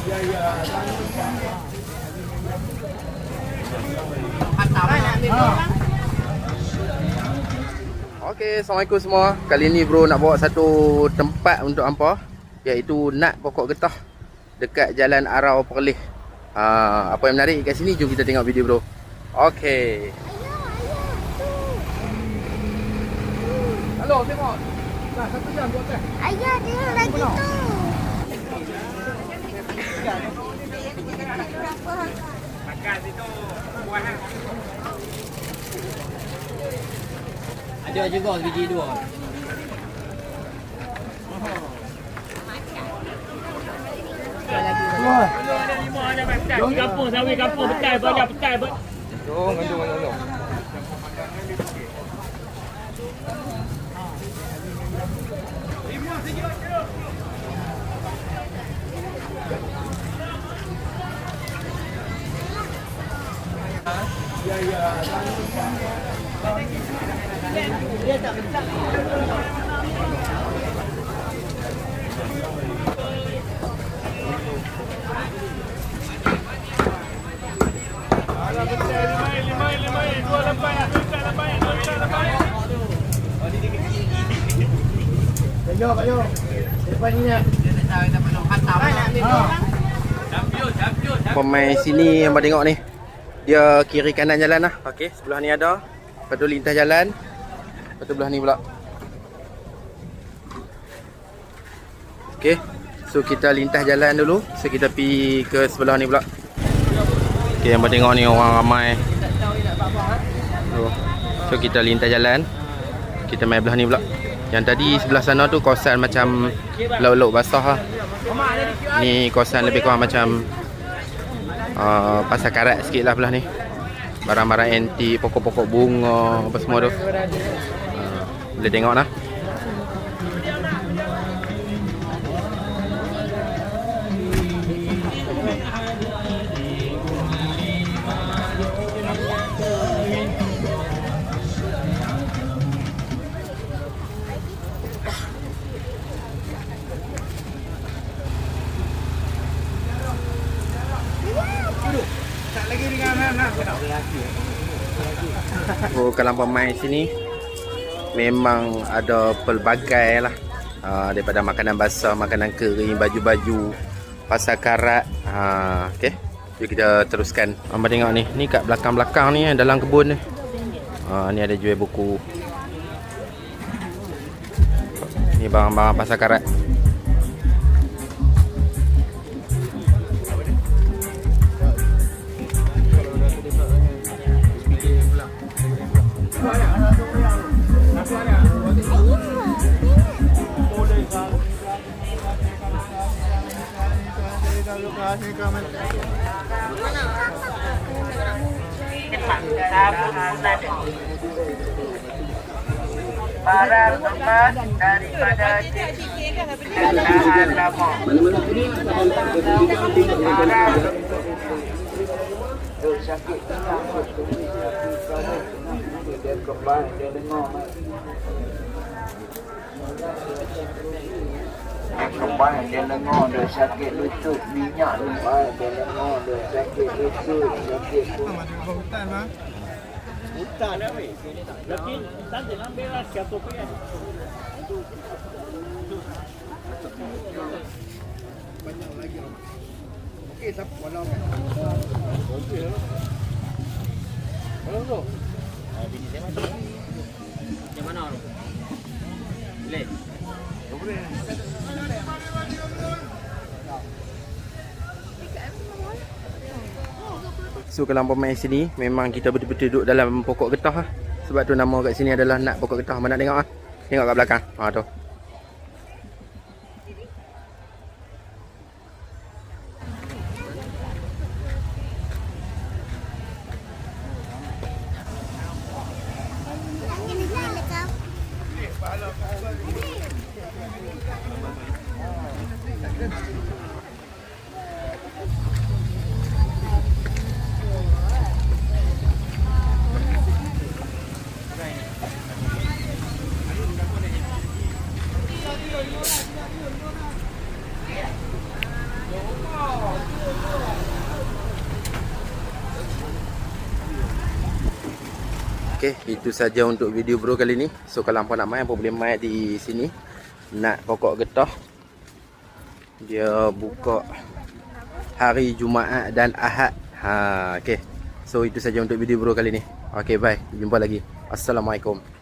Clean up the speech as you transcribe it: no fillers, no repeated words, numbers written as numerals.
Okey, Assalamualaikum semua. Kali ni bro nak bawa satu tempat untuk hampa, iaitu Nat Pokok Getah dekat Jalan Arau Perlis. Apa yang menarik kat sini, jom kita tengok video bro. Okey. Halo, tengok. Dah 1 jam tu atas. Ayah dia lagi tu. Makan situ buah. Ada juga biji 2. Wah. Ada 5 ada petai. Kampung sawit kampung petai banyak petai. Jom. Kayo. Depan ni nak. Pemain sini yang abang tengok ni, dia kiri kanan jalan lah. Okey, sebelah ni ada. Lepas tu lintas jalan. Lepas tu belah ni pula. Okey, so kita lintas jalan dulu. So kita pergi ke sebelah ni pula. Okey, yang abang tengok ni orang ramai. So kita lintas jalan. Kita main belah ni pula. Yang tadi sebelah sana tu kawasan macam laut-laut basah lah. Ni kawasan lebih kurang macam pasar karat sikit lah belah ni. Barang-barang antik, pokok-pokok bunga, apa semua tu. Boleh tengok lah. Kalau pemain sini memang ada pelbagai lah, daripada makanan basah, makanan kering, baju-baju, pasar karat. Okey, jom kita teruskan. Abang tengok ni kat belakang-belakang ni, dalam kebun ni. Ni ada jual buku. Ni barang-barang pasar karat. Para teman daripada Kecamatan Lama. Sakit dia kembali dia dengar. Kembali dia dengar dia sakit lutut minyak lupa dia dengar dia sakit lutut sakit hutan mah. Hutan dah weh. Tapi tak ada ambil lah siapa pun kan. Banyak lagi. Okey tak walau kan. Okey lah. Walau tu. Bini saya mati. Yang mana tu? Boleh. Boleh. So kalau pemain sini memang kita betul-betul duduk dalam pokok getah lah. Sebab tu nama kat sini adalah Nat Pokok Getah. Mana nak tengok ah? Tengok kat belakang. Tu. Okey, itu saja untuk video bro kali ni. So kalau hangpa nak mai, hangpa boleh mai di sini. Nak pokok getah. Dia buka hari Jumaat dan Ahad. Okey. So itu saja untuk video bro kali ni. Okey, bye. Jumpa lagi. Assalamualaikum.